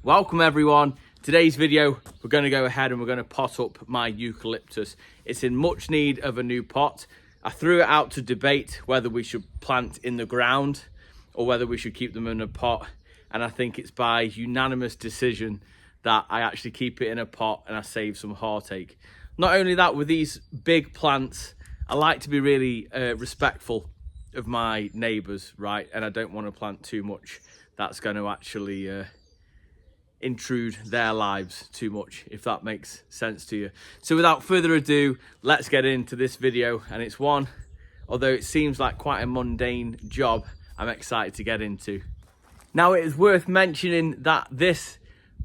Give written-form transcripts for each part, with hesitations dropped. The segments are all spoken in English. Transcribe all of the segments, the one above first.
Welcome everyone. Today's video, we're going to go ahead and we're going to pot up my eucalyptus. It's in much need of a new pot. I threw it out to debate whether we should plant in the ground or whether we should keep them in a pot. And I think it's by unanimous decision that I actually keep it in a pot and I save some heartache. Not only that, with these big plants, I like to be really respectful of my neighbours, right? And I don't want to plant too much that's going to actually intrude their lives too much, if that makes sense to you. So without further ado, let's get into this video. And it's one, although it seems like quite a mundane job, I'm excited to get into. Now, it is worth mentioning that this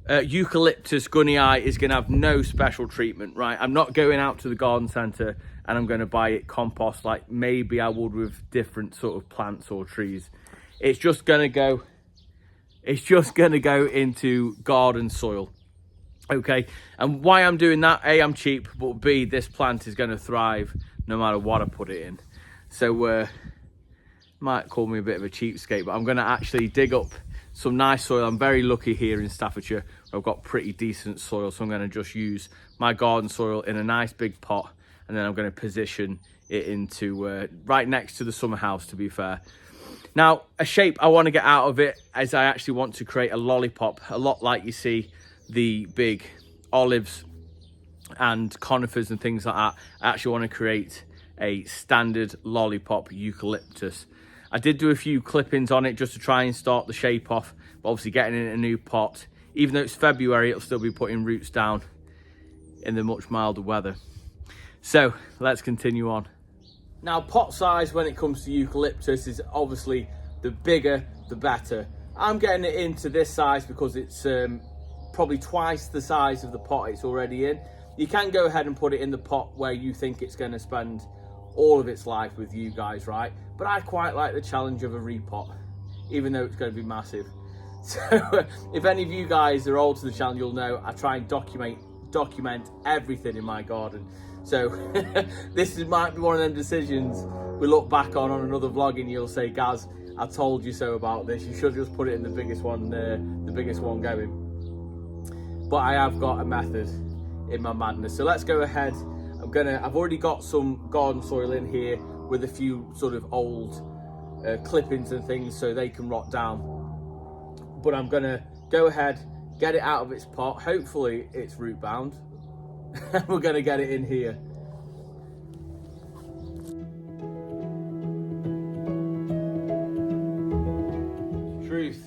Eucalyptus gunnii is going to have no special treatment, right? I'm not going out to the garden centre and I'm going to buy it compost like maybe I would with different sort of plants or trees. It's just going to go into garden soil, okay? And why I'm doing that, A, I'm cheap, but B, this plant is going to thrive no matter what I put it in. So might call me a bit of a cheapskate, but I'm going to actually dig up some nice soil. I'm very lucky here in Staffordshire. I've got pretty decent soil, so I'm going to just use my garden soil in a nice big pot, and then I'm going to position it into right next to the summer house, to be fair. Now, a shape I want to get out of it is I actually want to create a lollipop, a lot like you see the big olives and conifers and things like that. I actually want to create a standard lollipop eucalyptus. I did do a few clippings on it just to try and start the shape off, but obviously getting it in a new pot, even though it's February, it'll still be putting roots down in the much milder weather. So let's continue on. Now, pot size when it comes to eucalyptus is obviously the bigger, the better. I'm getting it into this size because it's probably twice the size of the pot it's already in. You can go ahead and put it in the pot where you think it's going to spend all of its life with you guys, right? But I quite like the challenge of a repot, even though it's going to be massive. So if any of you guys are old to the channel, you'll know I try and document everything in my garden. So this might be one of them decisions we look back on another vlog and you'll say, Gaz, I told you so about this. You should just put it in the biggest one going. But I have got a method in my madness. So let's go ahead. I've already got some garden soil in here with a few sort of old clippings and things so they can rot down. But I'm gonna go ahead, get it out of its pot. Hopefully it's root bound. We're going to get it in here. Truth.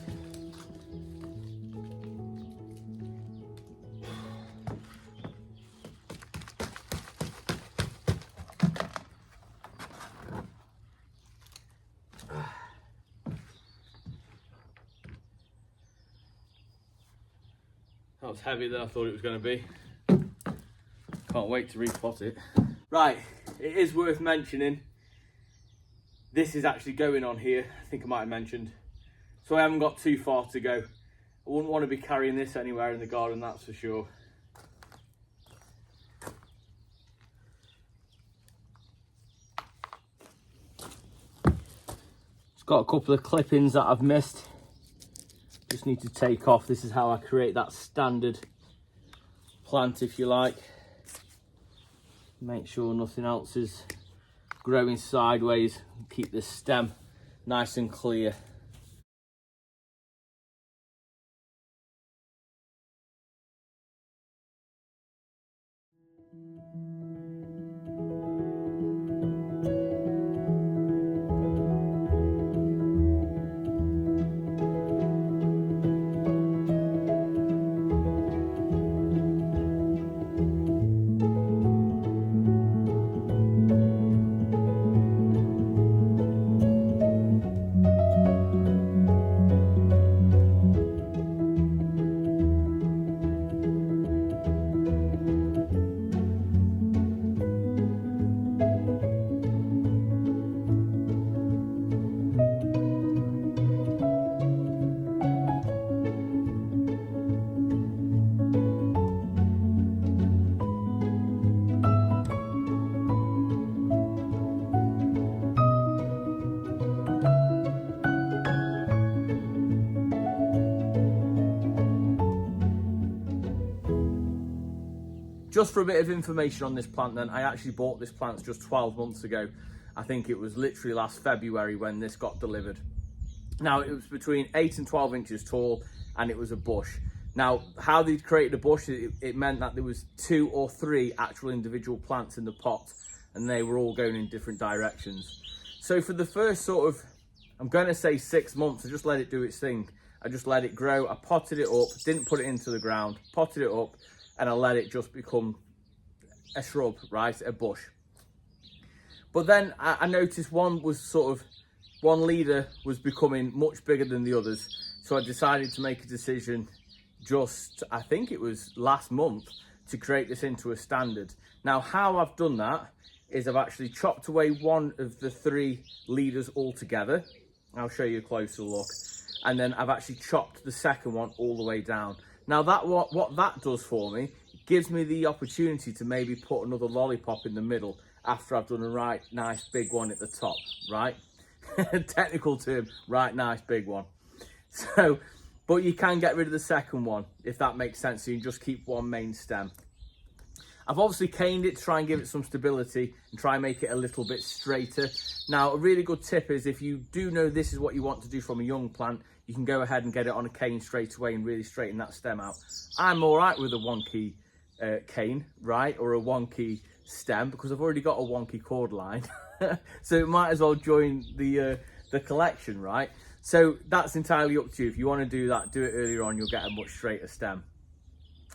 That was heavier than I thought it was going to be. Can't wait to repot it. Right, it is worth mentioning, this is actually going on here. I think I might have mentioned. So I haven't got too far to go. I wouldn't want to be carrying this anywhere in the garden, that's for sure. It's got a couple of clippings that I've missed. Just need to take off. This is how I create that standard plant, if you like. Make sure nothing else is growing sideways. Keep this stem nice and clear. just for a bit of information on this plant then, I actually bought this plant just 12 months ago. I think it was literally last February when this got delivered. Now, it was between 8 and 12 inches tall, and it was a bush. Now, how they created a bush, it meant that there was 2 or 3 actual individual plants in the pot, and they were all going in different directions. So for the first sort of, I'm going to say 6 months, I just let it do its thing. I just let it grow. I potted it up, didn't put it into the ground, potted it up, and I let it just become a shrub, right, a bush. But then I noticed one leader was becoming much bigger than the others. So I decided to make a decision just, I think it was last month, to create this into a standard. Now, how I've done that is I've actually chopped away one of the 3 leaders altogether. I'll show you a closer look. And then I've actually chopped the second one all the way down. Now, what that does for me, it gives me the opportunity to maybe put another lollipop in the middle after I've done a right nice big one at the top, right? Technical term, right nice big one. So, but you can get rid of the second one, if that makes sense, so you can just keep one main stem. I've obviously caned it to try and give it some stability and try and make it a little bit straighter. Now, a really good tip is if you do know this is what you want to do from a young plant, you can go ahead and get it on a cane straight away and really straighten that stem out. I'm all right with a wonky cane, right, or a wonky stem, because I've already got a wonky cord line. So it might as well join the collection, right? So that's entirely up to you. If you want to do that, do it earlier on, you'll get a much straighter stem.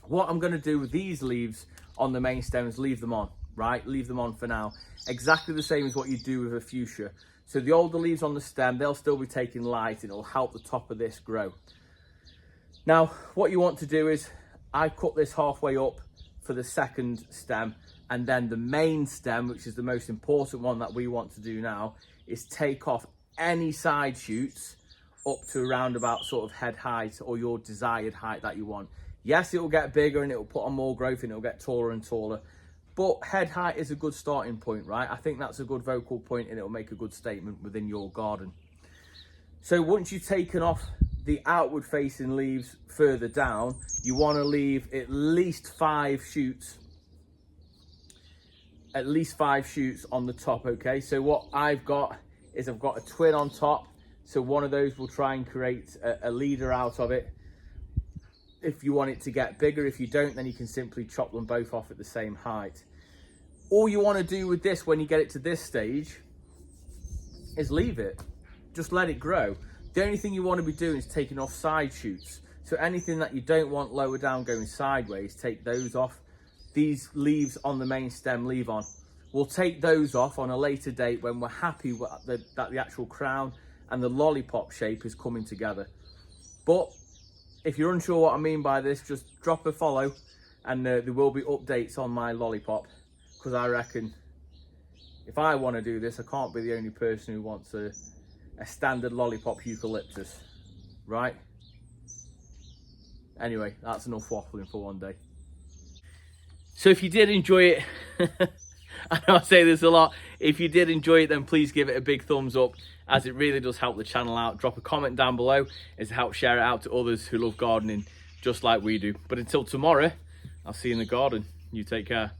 What I'm going to do with these leaves on the main stem is leave them on, right? Leave them on for now. Exactly the same as what you do with a fuchsia. So the older leaves on the stem, they'll still be taking light and it'll help the top of this grow. Now, what you want to do is, I cut this halfway up for the second stem, and then the main stem, which is the most important one that we want to do now, is take off any side shoots up to around about sort of head height or your desired height that you want. Yes, it will get bigger and it will put on more growth and it will get taller and taller, but head height is a good starting point, right? I think that's a good vocal point and it will make a good statement within your garden. So once you've taken off the outward facing leaves further down, you want to leave at least 5 shoots. At least 5 shoots on the top, okay? So what I've got is I've got a twin on top. So one of those will try and create a leader out of it. If you want it to get bigger, if you don't, then you can simply chop them both off at the same height. All you want to do with this when you get it to this stage is leave it. Just let it grow. The only thing you want to be doing is taking off side shoots. So anything that you don't want lower down going sideways, take those off. These leaves on the main stem, leave on. We'll take those off on a later date when we're happy that the actual crown and the lollipop shape is coming together. But if you're unsure what I mean by this, just drop a follow and there will be updates on my lollipop, because I reckon if I want to do this, I can't be the only person who wants a standard lollipop eucalyptus, right? Anyway, that's enough waffling for one day. So if you did enjoy it, I know I say this a lot, if you did enjoy it, then please give it a big thumbs up, as it really does help the channel out. Drop a comment down below as to help share it out to others who love gardening just like we do. But until tomorrow, I'll see you in the garden. You take care.